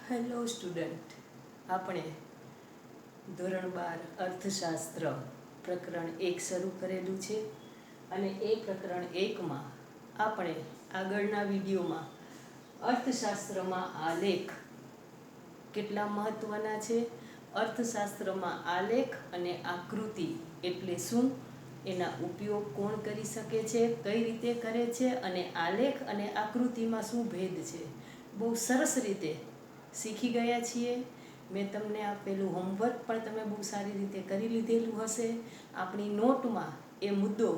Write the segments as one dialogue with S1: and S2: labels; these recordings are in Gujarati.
S1: હેલો સ્ટુડન્ટ, આપણે ધોરણ 12 અર્થશાસ્ત્ર પ્રકરણ 1 શરૂ કરેલું છે અને એ પ્રકરણ 1માં આપણે આગળના વિડીયોમાં અર્થશાસ્ત્રમાં આલેખ કેટલા મહત્ત્વના છે, અર્થશાસ્ત્રમાં આલેખ અને આકૃતિ એટલે શું, એના ઉપયોગ કોણ કરી શકે છે, કઈ રીતે કરે છે અને આલેખ અને આકૃતિમાં શું ભેદ છે, બહુ સરસ રીતે શીખી ગયા છીએ. મેં તમને આપેલું હોમવર્ક પણ તમે બહુ સારી રીતે કરી લીધેલું હશે. આપણી નોટમાં એ મુદ્દો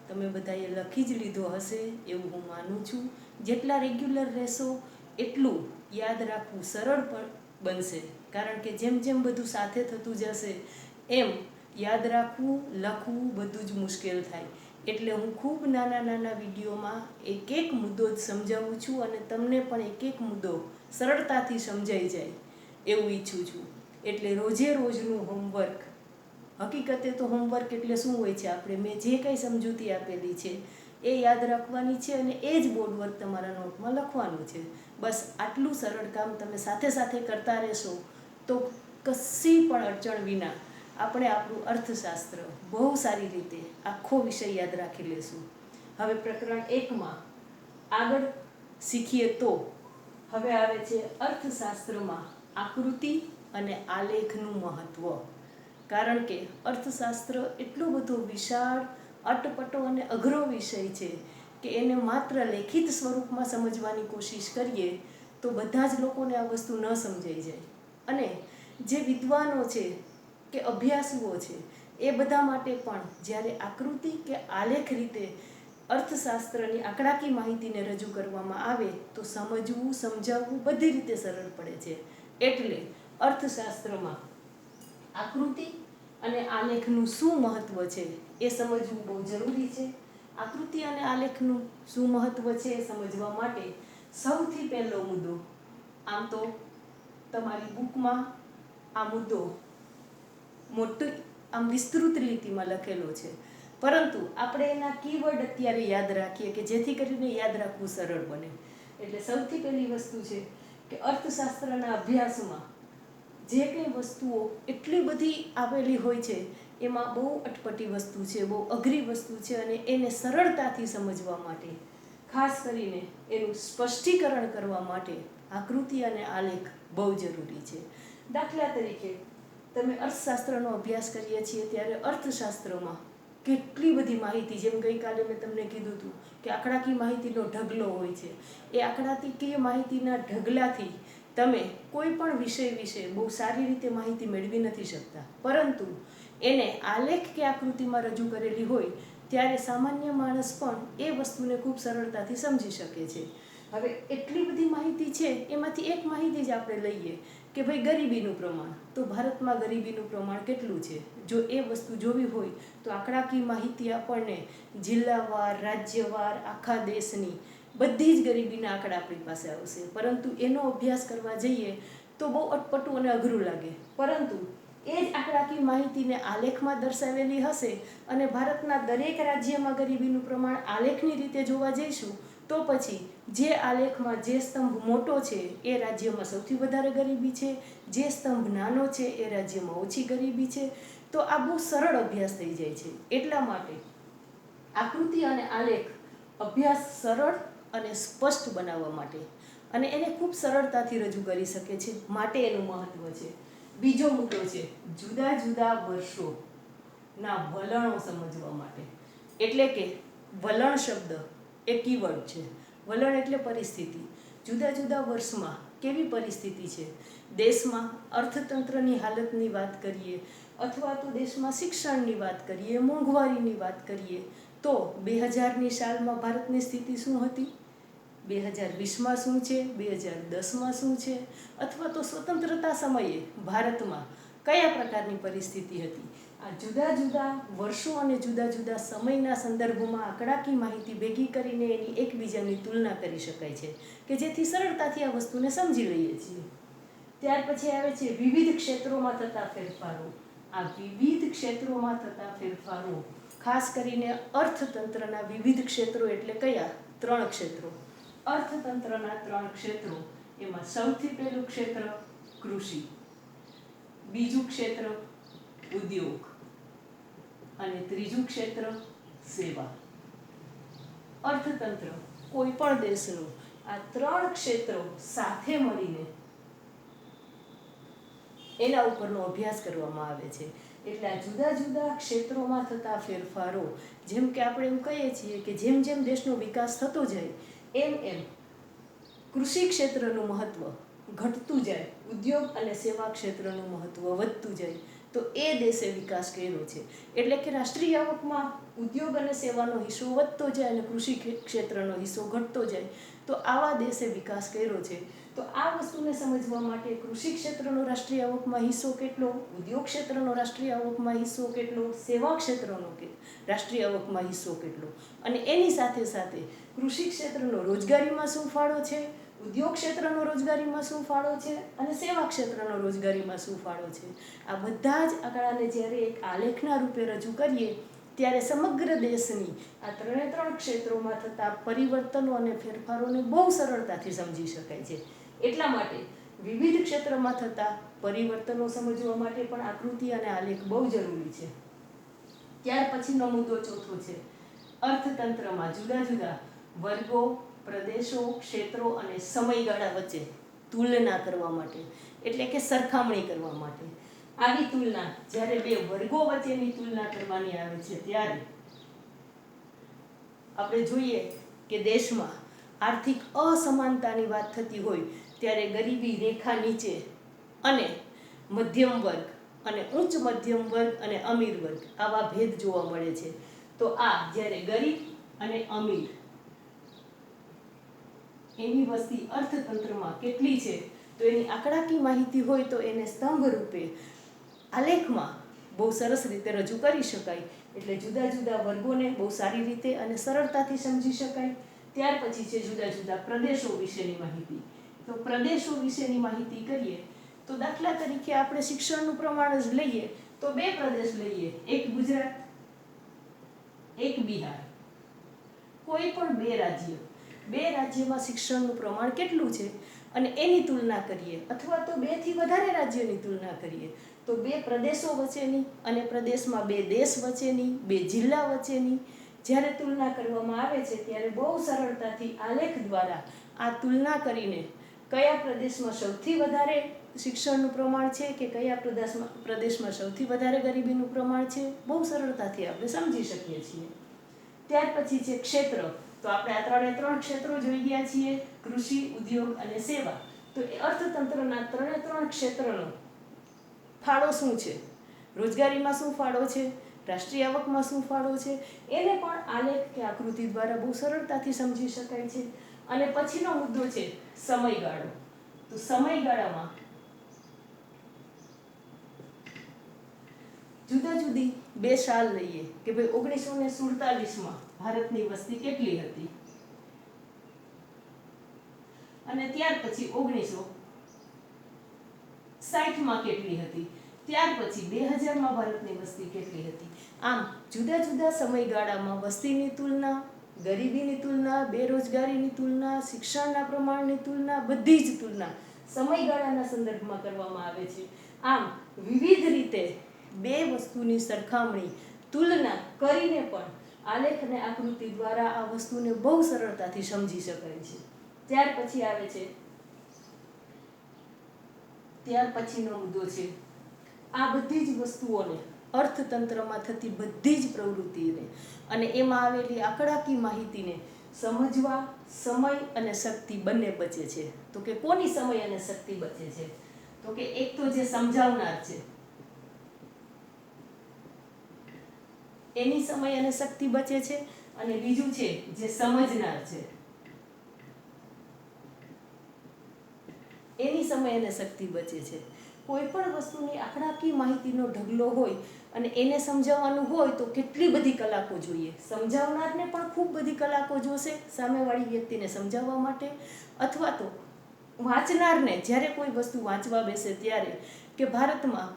S1: તમે બધાએ લખી જ લીધો હશે એવું હું માનું છું. જેટલા રેગ્યુલર રહેશો એટલું યાદ રાખવું સરળ પણ બનશે, કારણ કે જેમ જેમ બધું સાથે થતું જશે એમ યાદ રાખવું, લખવું બધું જ મુશ્કેલ થાય. એટલે હું ખૂબ નાના નાના વિડીયોમાં એક એક મુદ્દો જ સમજાવું છું અને તમને પણ એક એક મુદ્દો સરળતાથી સમજાઈ જાય એવું ઈચ્છું છું. એટલે રોજે રોજનું હોમવર્ક, હકીકતે તો હોમવર્ક એટલે શું હોય છે, આપણે મેં જે કંઈ સમજૂતી આપેલી છે એ યાદ રાખવાની છે અને એ જ બોર્ડ વર્ક તમારા નોટમાં લખવાનું છે. બસ આટલું સરળ કામ તમે સાથે સાથે કરતા રહેશો તો કશી પણ અડચણ વિના આપણે આપણું અર્થશાસ્ત્ર બહુ સારી રીતે આખો વિષય યાદ રાખી લેશું. હવે પ્રકરણ 1માં આગળ શીખીએ તો હવે આવે છે અર્થશાસ્ત્રમાં આકૃતિ અને આલેખનું મહત્ત્વ. કારણ કે અર્થશાસ્ત્ર એટલો બધો વિશાળ, અટપટો અને અઘરો વિષય છે કે એને માત્ર લેખિત સ્વરૂપમાં સમજવાની કોશિશ કરીએ તો બધા જ લોકોને આ વસ્તુ ન સમજાઈ જાય. અને જે વિદ્વાનો છે કે અભ્યાસુઓ છે એ બધા માટે પણ જ્યારે આકૃતિ કે આલેખ રીતે અર્થશાસ્ત્રની આંકડાકીય માહિતીને રજૂ કરવામાં આવે તો સમજવું, સમજાવવું બધી રીતે સરળ પડે છે. એટલે અર્થશાસ્ત્રમાં આકૃતિ અને આલેખનું શું મહત્ત્વ છે એ સમજવું બહુ જરૂરી છે. આકૃતિ અને આલેખનું શું મહત્ત્વ છે એ સમજવા માટે સૌથી પહેલો મુદ્દો, આમ તો તમારી બુકમાં આ મુદ્દો મોટી આમ વિસ્તૃત લીટીમાં લખેલો છે, પરંતુ આપણે એના કીવર્ડ અત્યારે યાદ રાખીએ કે જેથી કરીને યાદ રાખવું સરળ બને. એટલે સૌથી પહેલી વસ્તુ છે કે અર્થશાસ્ત્રના અભ્યાસમાં જે કંઈ વસ્તુઓ એટલી બધી આવેલી હોય છે એમાં બહુ અટપટી વસ્તુ છે, બહુ અઘરી વસ્તુ છે અને એને સરળતાથી સમજવા માટે, ખાસ કરીને એનું સ્પષ્ટીકરણ કરવા માટે આકૃતિ અને આલેખ બહુ જરૂરી છે. દાખલા તરીકે તમે અર્થશાસ્ત્રનો અભ્યાસ કરીએ છીએ ત્યારે અર્થશાસ્ત્રમાં કેટલી બધી માહિતી, જેમ ગઈકાલે મેં તમને કીધું હતું કે આંકડાકીય માહિતીનો ઢગલો હોય છે. એ આંકડાકીય માહિતીના ઢગલાથી તમે કોઈ પણ વિષય વિશે બહુ સારી રીતે માહિતી મેળવી નથી શકતા, પરંતુ એને આલેખ કે આકૃતિમાં રજૂ કરેલી હોય ત્યારે સામાન્ય માણસ પણ એ વસ્તુને ખૂબ સરળતાથી સમજી શકે છે. હવે એટલી બધી માહિતી છે, એમાંથી એક માહિતી જ આપણે લઈએ કે ભાઈ ગરીબીનું પ્રમાણ, તો ભારતમાં ગરીબીનું પ્રમાણ કેટલું છે. જો એ વસ્તુ જોવી હોય તો આંકડાકીય માહિતી આપણને જિલ્લાવાર, રાજ્યવાર, આખા દેશની બધી જ ગરીબીના આંકડા આપણી પાસે આવશે, પરંતુ એનો અભ્યાસ કરવા જઈએ તો બહુ અટપટું અને અઘરું લાગે. પરંતુ એ જ આંકડાકીય માહિતીને આલેખમાં દર્શાવેલી હશે અને ભારતના દરેક રાજ્યમાં ગરીબીનું પ્રમાણ આલેખની રીતે જોવા જઈશું તો પછી જે આલેખમાં જે સ્તંભ મોટો છે એ રાજ્યમાં સૌથી વધારે ગરીબી છે, જે સ્તંભ નાનો છે એ રાજ્યમાં ઓછી ગરીબી છે. તો આ બહુ સરળ અભ્યાસ થઈ જાય છે. એટલા માટે આકૃતિ અને આલેખ અભ્યાસ સરળ અને સ્પષ્ટ બનાવવા માટે અને એને ખૂબ સરળતાથી રજૂ કરી શકે છે માટે એનું મહત્ત્વ છે. બીજો મુદ્દો છે જુદા જુદા વર્ષોના વલણો સમજવા માટે. એટલે કે વલણ શબ્દ એ કીવર્ડ છે. વલણ એટલે પરિસ્થિતિ. જુદા જુદા વર્ષમાં કેવી પરિસ્થિતિ છે, દેશમાં અર્થતંત્રની હાલતની વાત કરીએ અથવા તો દેશમાં શિક્ષણની વાત કરીએ, મોંઘવારીની વાત કરીએ તો 2000ની સાલમાં ભારતની સ્થિતિ શું હતી, 2020માં શું છે, 2010માં શું છે, અથવા તો સ્વતંત્રતા સમયે ભારતમાં કયા પ્રકારની પરિસ્થિતિ હતી. આ જુદા જુદા વર્ષો અને જુદા જુદા સમયના સંદર્ભમાં આંકડાકીય માહિતી ભેગી કરીને એની એકબીજાની તુલના કરી શકાય છે કે જેથી સરળતાથી આ વસ્તુને સમજી લઈએ છીએ. ત્યાર પછી આવે છે વિવિધ ક્ષેત્રોમાં થતા ફેરફારો. આ વિવિધ ક્ષેત્રોમાં થતા ફેરફારો ખાસ કરીને અર્થતંત્રના વિવિધ ક્ષેત્રો એટલે કયા? 3 ક્ષેત્રો. અર્થતંત્રના 3 ક્ષેત્રો એમાં સૌથી પહેલું ક્ષેત્ર કૃષિ, બીજું ક્ષેત્ર ઉદ્યોગ અને ત્રીજું ક્ષેત્ર સેવા. અર્થતંત્ર કોઈ પણ દેશનું આ ત્રણ ક્ષેત્રો સાથે મળીને એના ઉપરનો અભ્યાસ કરવામાં આવે છે. એટલે આ જુદા જુદા ક્ષેત્રોમાં થતા ફેરફારો, જેમ કે આપણે એવું કહીએ છીએ કે જેમ જેમ દેશનો વિકાસ થતો જાય એમ એમ કૃષિ ક્ષેત્રનું મહત્ત્વ ઘટતું જાય, ઉદ્યોગ અને સેવા ક્ષેત્રનું મહત્ત્વ વધતું જાય, તો એ દેશે વિકાસ કર્યો છે. એટલે કે રાષ્ટ્રીય આવકમાં ઉદ્યોગ અને સેવાનો હિસ્સો વધતો જાય અને કૃષિ ક્ષેત્રનો હિસ્સો ઘટતો જાય, તો આવા દેશે વિકાસ કર્યો છે. તો આ વસ્તુને સમજવા માટે કૃષિ ક્ષેત્રનો રાષ્ટ્રીય આવકમાં હિસ્સો કેટલો, ઉદ્યોગ ક્ષેત્રનો રાષ્ટ્રીય આવકમાં હિસ્સો કેટલો, સેવા ક્ષેત્રનો રાષ્ટ્રીય આવકમાં હિસ્સો કેટલો, અને એની સાથે સાથે કૃષિ ક્ષેત્રનો રોજગારીમાં શું ફાળો છે, ઉદ્યોગ ક્ષેત્રનો રોજગારીમાં શું ફાળો છે અને સેવા ક્ષેત્રનો રોજગારીમાં શું ફાળો છે, આ બધા જ આંકડાને જ્યારે એક આલેખના રૂપે રજૂ કરીએ ત્યારે સમગ્ર દેશની આ ત્રણ ક્ષેત્રોમાં થતા પરિવર્તનો અને ફેરફારોને બહુ સરળતાથી સમજી શકાય છે. એટલા માટે વિવિધ ક્ષેત્રમાં થતા પરિવર્તનો સમજવા માટે પણ આકૃતિ અને આલેખ બહુ જરૂરી છે. ત્યાર પછીનો મુદ્દો ચોથો છે અર્થતંત્રમાં જુદા જુદા વર્ગો, પ્રદેશો, ક્ષેત્રો અને સમયગાળા વચ્ચે તુલના કરવા માટે, એટલે કે સરખામણી કરવા માટે. આવી તુલના જ્યારે બે વર્ગો વચ્ચેની તુલના કરવાની આવે છે ત્યારે આપણે જોઈએ કે દેશમાં આર્થિક અસમાનતાની વાત થતી હોય ત્યારે ગરીબી રેખા નીચે અને મધ્યમ વર્ગ અને ઉચ્ચ મધ્યમ વર્ગ અને અમીર વર્ગ આવા ભેદ જોવા મળે છે. તો આ જ્યારે ગરીબ અને અમીર એની વસ્તી અર્થતંત્રમાં કેટલી છે તો એની આંકડાકીય માહિતી હોય તો એને સ્તંભ રૂપે આલેખમાં બહુ સરસ રીતે રજૂ કરી શકાય. એટલે જુદા જુદા વર્ગોને બહુ સારી રીતે અને સરળતાથી સમજી શકાય. ત્યાર પછી છે જુદા જુદા પ્રદેશો વિશેની માહિતી. તો પ્રદેશો વિશેની માહિતી કરીએ તો દાખલા તરીકે આપણે શિક્ષણનું પ્રમાણ જ લઈએ તો બે પ્રદેશ લઈએ, એક ગુજરાત, એક બિહાર. કોઈ પણ બે રાજ્યમાં શિક્ષણનું પ્રમાણ કેટલું છે અને એની તુલના કરીએ, અથવા તો 2 થી વધારે રાજ્યોની તુલના કરીએ, તો બે પ્રદેશો વચ્ચેની અને પ્રદેશમાં બે દેશ વચ્ચેની, બે જિલ્લા વચ્ચેની જ્યારે તુલના કરવામાં આવે છે ત્યારે બહુ સરળતાથી આલેખ દ્વારા આ તુલના કરીને કયા પ્રદેશમાં સૌથી વધારે શિક્ષણનું પ્રમાણ છે કે કયા પ્રદેશમાં સૌથી વધારે ગરીબીનું પ્રમાણ છે બહુ સરળતાથી આપણે સમજી શકીએ છીએ. ત્યાર પછી છે ક્ષેત્ર. તો આપણે આ ત્રણ ક્ષેત્રો જોઈ ગયા છીએ, કૃષિ, ઉદ્યોગ અને સેવા. તો એ અર્થતંત્રના ત્રણ ક્ષેત્રનો ફાળો શું છે, રોજગારીમાં શું ફાળો છે, રાષ્ટ્રીય આવકમાં શું ફાળો છે, એને પણ આલેખ કે આકૃતિ દ્વારા બહુ સરળતાથી સમજી શકાય છે. અને પછીનો મુદ્દો છે સમયગાળો. તો સમયગાળામાં જુદા જુદી બે સાલ લઈએ કે ભાઈ 1947માં ભારતની વસ્તી કેટલી હતી અને ત્યાર પછી 1960માં કેટલી હતી, ત્યાર પછી 2000માં ભારતની વસ્તી કેટલી હતી. આમ જુદા જુદા સમયગાળામાં વસ્તીની તુલના, ગરીબીની તુલના, બેરોજગારીની તુલના, શિક્ષણના પ્રમાણની તુલના, બધી જ તુલના સમયગાળાના સંદર્ભમાં કરવામાં આવે છે. આમ વિવિધ રીતે બે વસ્તુની સરખામણી, તુલના કરીને પણ આલેખ અને આકૃતિ દ્વારા આ વસ્તુને બહુ સરળતાથી સમજી શકાય છે. ત્યાર પછીનો મુદ્દો છે આ બધી જ વસ્તુઓને, અર્થતંત્રમાં થતી બધી જ પ્રવૃત્તિને અને એમાં આવેલી આંકડાકીય માહિતીને સમજવા સમય અને શક્તિ બંને બચે છે. તો કે કોની સમય અને શક્તિ બચે છે? તો કે એક તો જે સમજાવનાર છે એની સમય અને શક્તિ બચે છે, અને બીજું છે જે સમજનાર છે એની સમય અને શક્તિ બચે છે. કોઈ પણ વસ્તુની આંકડાકીય માહિતીનો ઢગલો હોય અને એને સમજાવવાનું હોય તો કેટલી બધી કલાકો જોઈએ. સમજાવનારને પણ ખૂબ બધી કલાકો જોશે સામેવાળી વ્યક્તિને સમજાવવા માટે, અથવા તો વાંચનારને જ્યારે કોઈ વસ્તુ વાંચવા બેસે ત્યારે કે ભારતમાં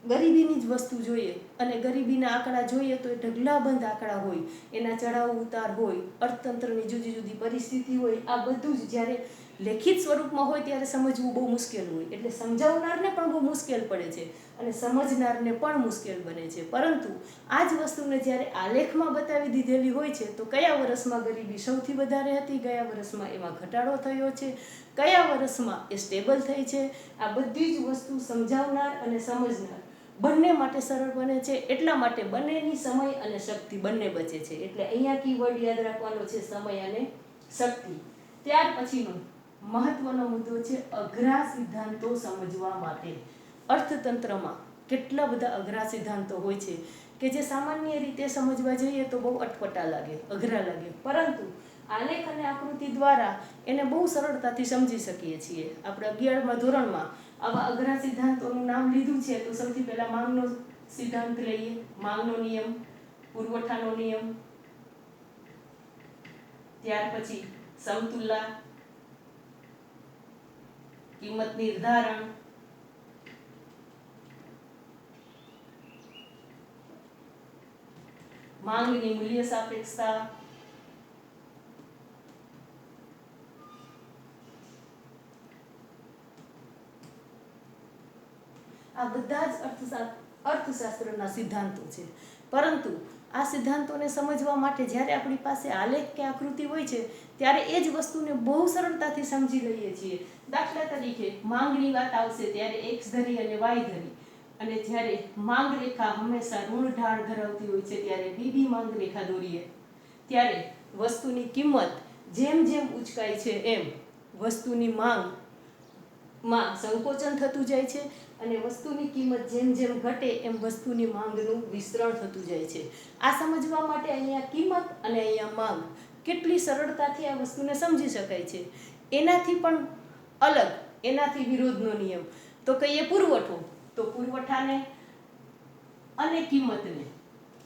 S1: ગરીબીની જ વસ્તુ જોઈએ અને ગરીબીના આંકડા જોઈએ તો એ ઢગલાબંધ આંકડા હોય, એના ચઢાવ ઉતાર હોય, અર્થતંત્રની જુદી જુદી પરિસ્થિતિ હોય, આ બધું જ જ્યારે લેખિત સ્વરૂપમાં હોય ત્યારે સમજવું બહુ મુશ્કેલ હોય, એટલે સમજાવનારને પણ બહુ મુશ્કેલ પડે છે અને સમજનારને પણ મુશ્કેલ બને છે. પરંતુ આ જ વસ્તુને જ્યારે આલેખમાં બતાવી દીધેલી હોય છે તો કયા વર્ષમાં ગરીબી સૌથી વધારે હતી, કયા વર્ષમાં એમાં ઘટાડો થયો છે, કયા વર્ષમાં એ સ્ટેબલ થઈ છે, આ બધી જ વસ્તુ સમજાવનાર અને સમજનાર બંને માટે સરળ બને છે. એટલા માટે બંનેની સમય અને શક્તિ બંને બચે છે. એટલે અહીંયા કીવર્ડ યાદ રાખવાનો છે, સમય અને શક્તિ. ત્યાર પછીનો મહત્વનો મુદ્દો છે અઘરા સિદ્ધાંતો સમજવા માટે. અર્થતંત્રમાં કેટલા બધા અઘરા સિદ્ધાંતો હોય છે કે જે સામાન્ય રીતે સમજવા જઈએ તો બહુ અટપટા લાગે, અઘરા લાગે, પરંતુ આલેખ અને આકૃતિ દ્વારા એને બહુ સરળતાથી સમજી શકીએ છીએ. આપણે 11મા ધોરણમાં આવા અઘરા સિદ્ધાંતોનું નામ લીધું છે. તો સૌથી પહેલા માંગનો સિદ્ધાંત લઈએ, માંગનો નિયમ, પુરવઠાનો નિયમ, ત્યાર પછી સમતુલા, કિંમત નિર્ધારણ, માંગની મૂલ્ય સાપેક્ષતા, આ બધા જ અર્થશાસ્ત્રના સિદ્ધાંતો છે. પરંતુ આ સિદ્ધાંતોને સમજવા માટે જ્યારે આપણી પાસે આલેખ કે આકૃતિ હોય છે ત્યારે એ જ વસ્તુને બહુ સરળતાથી સમજી લઈએ છીએ. દાખલા તરીકે માંગની વાત આવશે ત્યારે એક્સ ધરી અને વાય ધરી, અને જ્યારે માંગ રેખા હંમેશા ઋણ ઢાળ ધરાવતી હોય છે ત્યારે બીબી માંગ રેખા દોરીએ ત્યારે વસ્તુની કિંમત જેમ જેમ ઉચકાય છે એમ વસ્તુની માંગમાં સંકોચન થતું જાય છે અને વસ્તુની કિંમત જેમ જેમ ઘટે એમ વસ્તુની માંગનું વિસ્તરણ થતું જાય છે. આ સમજવા માટે અહીંયા કિંમત અને અહીંયા માંગ કેટલી સરળતાથી આ વસ્તુને સમજી શકાય છે. એનાથી પણ અલગ, એનાથી વિરોધનો નિયમ તો કહીએ પુરવઠો. તો પુરવઠાને અને કિંમતને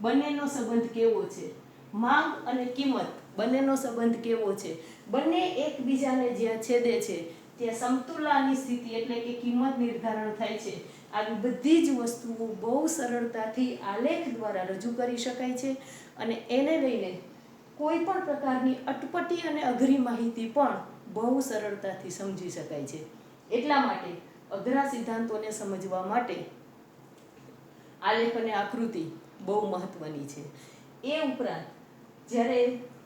S1: બંનેનો સંબંધ કેવો છે, માંગ અને કિંમત બંનેનો સંબંધ કેવો છે, બંને એકબીજાને જ્યાં છેદે છે ત્યાં સમતુલાની સ્થિતિ એટલે કે કિંમત નિર્ધારણ થાય છે. આવી બધી જ વસ્તુઓ બહુ સરળતાથી આલેખ દ્વારા રજૂ કરી શકાય છે અને એને લઈને કોઈ પણ પ્રકારની અટપટી અને અઘરી માહિતી પણ બહુ સરળતાથી સમજી શકાય છે. એટલા માટે અઘરા સિદ્ધાંતોને સમજવા માટે આલેખ અને આકૃતિ બહુ મહત્વની છે. એ ઉપરાંત જ્યારે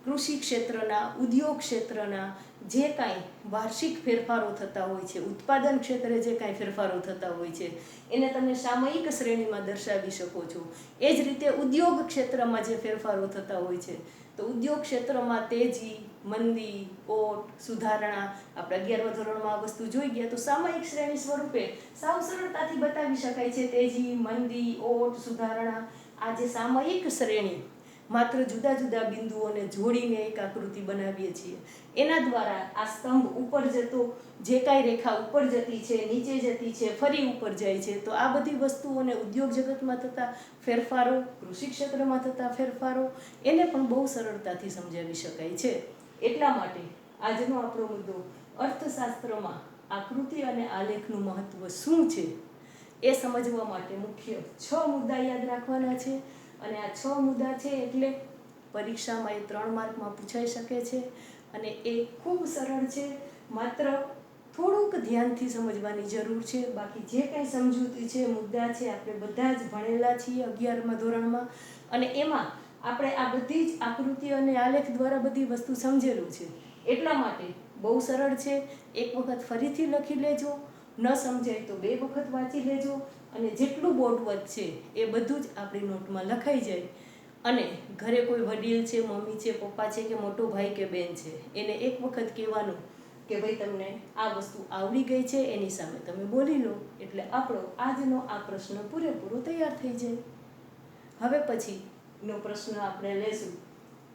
S1: કૃષિ ક્ષેત્રના, ઉદ્યોગ ક્ષેત્રના જે કાંઈ વાર્ષિક ફેરફારો થતા હોય છે, ઉત્પાદન ક્ષેત્રે જે કાંઈ ફેરફારો થતા હોય છે એને તમે સામયિક શ્રેણીમાં દર્શાવી શકો છો. એ જ રીતે ઉદ્યોગ ક્ષેત્રમાં જે ફેરફારો થતા હોય છે તો ઉદ્યોગ ક્ષેત્રમાં તેજી, મંદી, ઓટ, સુધારણા, આપણે 11મા ધોરણમાં આ વસ્તુ જોઈ ગયા તો સામયિક શ્રેણી સ્વરૂપે સાવ સરળતાથી બતાવી શકાય છે. તેજી, મંદી, ઓટ, સુધારણા, આ જે સામયિક શ્રેણી માત્ર જુદા જુદા બિંદુઓને જોડીને એક આકૃતિ બનાવીએ છીએ. એના દ્વારા આ સ્તંભ ઉપર જતો, જે કાંઈ રેખા ઉપર જતી છે, નીચે જતી છે, ફરી ઉપર જાય છે, તો આ બધી વસ્તુઓને ઉદ્યોગ જગતમાં થતા ફેરફારો, કૃષિ ક્ષેત્રમાં થતા ફેરફારો એને પણ બહુ સરળતાથી સમજાવી શકાય છે. એટલા માટે આજનો આપણો મુદ્દો અર્થશાસ્ત્રમાં આકૃતિ અને આલેખનું મહત્વ શું છે એ સમજવા માટે મુખ્ય 6 મુદ્દા યાદ રાખવાના છે. અને આ 6 મુદ્દા છે એટલે પરીક્ષામાં એ 3 માર્કમાં પૂછાઈ શકે છે અને એ ખૂબ સરળ છે. માત્ર થોડુંક ધ્યાનથી સમજવાની જરૂર છે. બાકી જે કંઈ સમજૂતી છે, મુદ્દા છે, આપણે બધા જ ભણેલા છીએ 11મા ધોરણમાં અને એમાં આપણે આ બધી જ આકૃતિ અને આલેખ દ્વારા બધી વસ્તુ સમજેલું છે. એટલા માટે બહુ સરળ છે. એક વખત ફરીથી લખી લેજો, ન સમજાય તો 2 વખત વાંચી લેજો અને જેટલું બોર્ડ વર્ક છે એ બધું જ આપણી નોટમાં લખાઈ જાય. અને ઘરે કોઈ વડીલ છે, મમ્મી છે, પપ્પા છે કે મોટો ભાઈ કે બેન છે એને એક વખત કહેવાનું કે ભાઈ તમને આ વસ્તુ આવડી ગઈ છે, એની સામે તમે બોલી લો, એટલે આપણો આજનો આ પ્રશ્ન પૂરેપૂરો તૈયાર થઈ જાય. હવે પછીનો પ્રશ્ન આપણે લેશું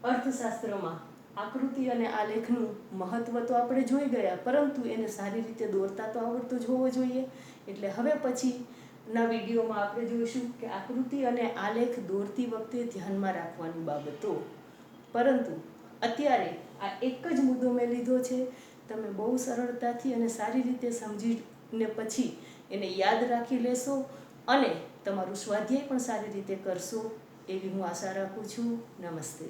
S1: અર્થશાસ્ત્રમાં આકૃતિ અને આલેખનું મહત્વ તો આપણે જોઈ ગયા, પરંતુ એને સારી રીતે દોરતા તો આવડતું જ હોવો જોઈએ. એટલે હવે પછીના વિડીયોમાં આપણે જોઈશું કે આકૃતિ અને આલેખ દોરતી વખતે ધ્યાનમાં રાખવાની બાબતો. પરંતુ અત્યારે આ એક જ મુદ્દો મેં લીધો છે. તમે બહુ સરળતાથી અને સારી રીતે સમજીને પછી એને યાદ રાખી લેશો અને તમારું સ્વાધ્યાય પણ સારી રીતે કરશો એવી હું આશા રાખું છું. નમસ્તે.